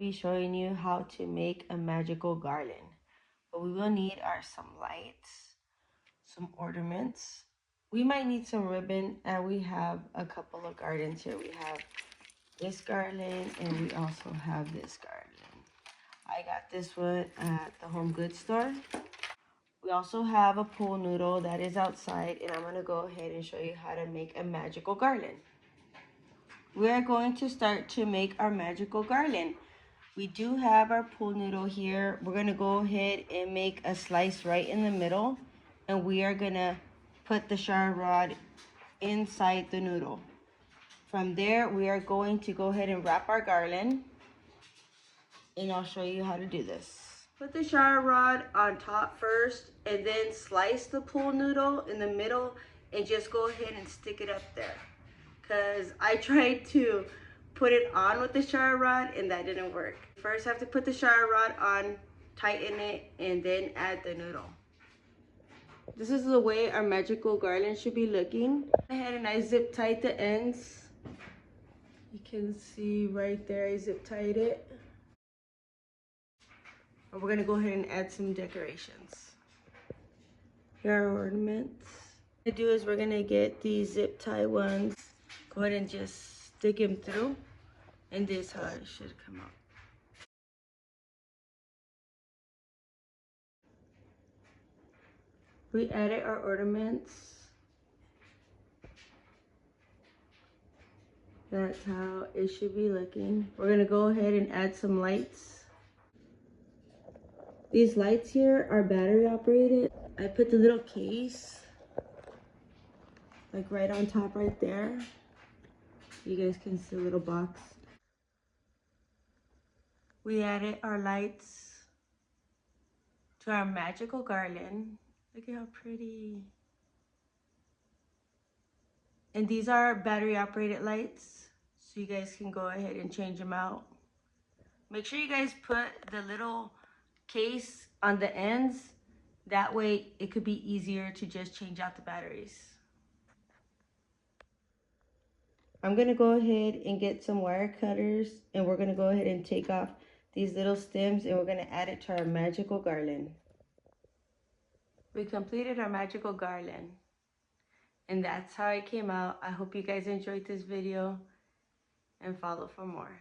Be showing you how to make a magical garland. What we will need are some lights, some ornaments. We might need some ribbon, and we have a couple of gardens here. We have this garland, and we also have this garland. I got this one at the home goods store. We also have a pool noodle that is outside, and I'm going to go ahead and show you how to make a magical garland. We are going to start to make our magical garland. We do have our pool noodle here. We're going to go ahead and make a slice right in the middle, and we are going to put the shower rod inside the noodle. From there, we are going to go ahead and wrap our garland, and I'll show you how to do this. Put the shower rod on top first, and then slice the pool noodle in the middle, and just go ahead and stick it up there. Because I tried to put it on with the shower rod, and that didn't work. First, I have to put the shower rod on, tighten it, and then add the noodle. This is the way our magical garland should be looking. I went ahead and I zip tied the ends. You can see right there, I zip tied it. And we're gonna go ahead and add some decorations. Here are our ornaments. What we do is we're gonna get these zip tie ones. Go ahead and just stick them through, and this is how it should come out. We added our ornaments. That's how it should be looking. We're gonna go ahead and add some lights. These lights here are battery operated. I put the little case like right on top right there. You guys can see the little box. We added our lights to our magical garland. Look at how pretty. And these are battery operated lights, so you guys can go ahead and change them out. Make sure you guys put the little case on the ends. That way it could be easier to just change out the batteries. I'm gonna go ahead and get some wire cutters, and we're gonna go ahead and take off these little stems, and we're gonna add it to our magical garland. We completed our magical garland, and that's how it came out. I hope you guys enjoyed this video and follow for more.